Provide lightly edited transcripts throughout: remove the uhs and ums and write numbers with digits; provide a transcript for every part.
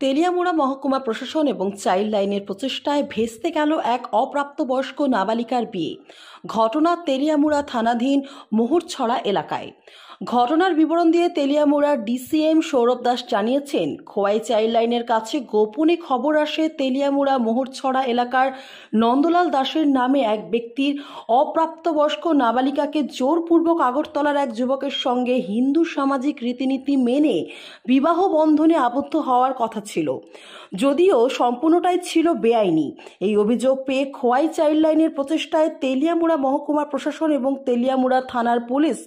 তেলিয়ামুড়া মহকুমা প্রশাসন এবং চাইল্ড লাইনের প্রচেষ্টায় ভেস্তে গেল এক অপ্রাপ্তবয়স্ক নাবালিকার বিয়ে। ঘটনা তেলিয়ামুড়া থানাধীন মোহরছড়া এলাকায়। ঘটনার বিবরণ দিয়ে তেলিয়ামুড়ার ডিসিএম সৌরভ দাস জানিয়েছেন, খোয়াই চাইল্ড লাইনের কাছে গোপনে খবর আসে তেলিয়ামুড়া মোহরছড়া এলাকার নন্দলাল দাসের নামে এক ব্যক্তির অপ্রাপ্তবয়স্ক নাবালিকাকে জোরপূর্বক আগরতলার এক যুবকের সঙ্গে হিন্দু সামাজিক রীতিনীতি মেনে বিবাহ বন্ধনে আবদ্ধ হওয়ার কথা ছিল, যদিও সম্পূর্ণটাই ছিল বেআইনি। এই অভিযোগ পেয়ে খোয়াই চাইল্ড লাইনের প্রচেষ্টায় তেলিয়ামুড়া মহকুমা প্রশাসন এবং তেলিয়ামুড়া থানার পুলিশ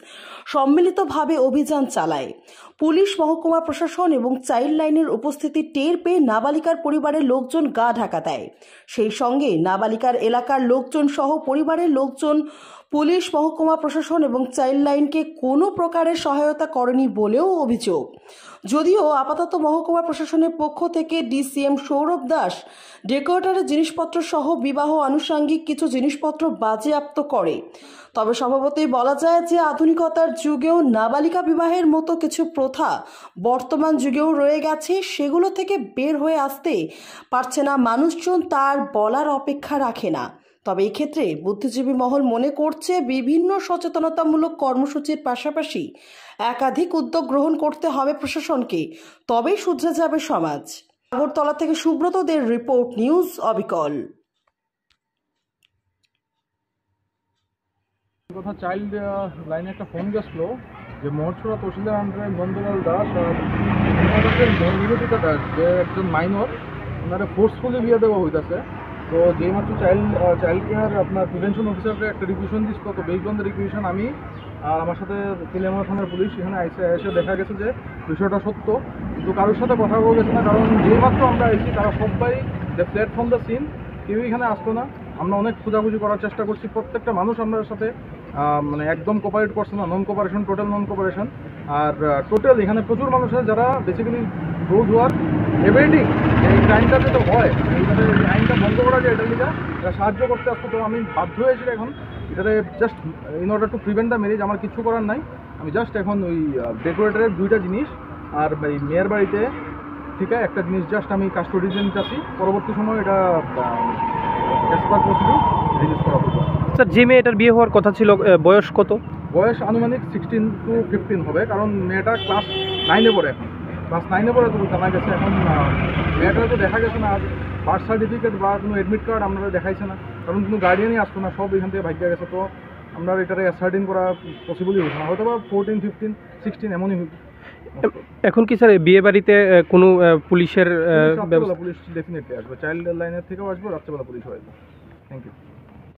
সম্মিলিতভাবে অভিযান চালায়। পুলিশ, মহকুমা প্রশাসন এবং চাইল্ড লাইনের উপস্থিতি টের পেয়ে নাবালিকার পরিবারের লোকজন গা ঢাকা দেয়। সেই সঙ্গে নাবালিকার এলাকার লোকজন সহ পরিবারের লোকজন পুলিশ, মহকুমা প্রশাসন এবং চাইল্ড লাইনকে কোনো প্রকারের সহায়তা করেনি বলেও অভিযোগ। যদিও আপাতত মহকুমা প্রশাসনের পক্ষ থেকে ডিসিএম সৌরভ দাস ডেকোরেটরের জিনিসপত্র সহ বিবাহ আনুষঙ্গিক কিছু জিনিসপত্র বাজেয়াপ্ত করে। তবে স্বভাবতই বলা যায় যে আধুনিকতার যুগেও নাবালিকা বিবাহের মতো কিছু প্রথা বর্তমান যুগেও রয়ে গেছে, সেগুলো থেকে বের হয়ে আসতে পারছে না মানুষজন, তার বলার অপেক্ষা রাখে না। তবে এক্ষেত্রে বুদ্ধিজীবী মহল মনে করছে বিভিন্ন সচেতনতামূলক কর্মসূচির পাশাপাশি একাধিক উদ্যোগ গ্রহণ করতে হবে প্রশাসনকে, তবেই শুধরে যাবে সমাজ। আগরতলা থেকে সুব্রতদের রিপোর্ট, নিউজ অবিকল। কথা চাইল্ড লাইনে একটা ফোন গেছিল যে মোহরছড়া তহসিলদার আন্ডারে নন্দলাল দাস আর নিবেদিতা দাস, যে একজন মাইনর, ওনারা ফোর্সফুলি বিয়ে দেওয়া হইতেছে। তো যেই মাত্র চাইল্ড কেয়ার আপনার প্রিভেনশন অফিসারকে একটা রিকুয়েশন দিচ্ছিল, তো বেসড অন দ্য রিকুয়েশন আমি আর আমার সাথে তেলিয়ামুড়া থানার পুলিশ এখানে এসে দেখা গেছে যে বিষয়টা সত্য, কিন্তু কারোর সাথে কথা বলা গেছে না, কারণ যেই মাত্র আমরা এসেছি তারা সবাই দ্য প্ল্যাটফর্ম দ্য সিন, কেউ এখানে আসতো না। আমরা অনেক খোঁজাখুঁজি করার চেষ্টা করছি, প্রত্যেকটা মানুষ আমাদের সাথে মানে একদম কোপারেট করছে না, নন কোপারেশন, টোটাল নন কোপারেশন। আর টোটাল এখানে প্রচুর মানুষ আছে যারা বেসিক্যালি রোজ ওয়ার এভরিথিং এই ক্রাইমটা যেটা হয়, এইটাতে আইনটা বন্ধ করা যায়, এটা লিগা এরা সাহায্য করতে আসতো। তো আমি বাধ্য হয়েছি এখন এটাতে just in order to prevent the marriage, আমার কিছু করার নাই। আমি জাস্ট এখন ওই ডেকোরেটরের 2টা জিনিস আর এই মেয়ের বাড়িতে ঠিক আছে একটা জিনিস জাস্ট আমি কাস্টোডিতে নিতেছি, পরবর্তী সময় এটা অ্যাজ পার প্রসিডিউর রিলিজ করা হবে। স্যার, যে মেয়েটার বিয়ে হওয়ার কথা ছিল বয়স কত? বয়স আনুমানিক 16 to 15 হবে, কারণ মেয়েটা ক্লাস 9-এ পড়ে। এখন ক্লাস 9-এ পড়ে তো জানা গেছে। এখন মেয়েটা তো দেখা গেছে না, আর বার্থ সার্টিফিকেট বা কোনো অ্যাডমিট কার্ড আপনারা দেখাইছে না, কারণ কোনো গার্ডিয়ানই আসতো না, সব এখান থেকে ভাগ্যে গেছে। তো আমরা এটারে অ্যাসার্টিন করা পসিবলই হতো না, হয়তো বা 14, 15, 16 এমনই হতো। এখন কি স্যার বিয়ে বাড়িতে কোনো পুলিশের পুলিশ ডেফিনেটলি আসবে, চাইল্ড লাইনের থেকেও আসবে, রাত্রেবেলা পুলিশ আসবে। Thank you.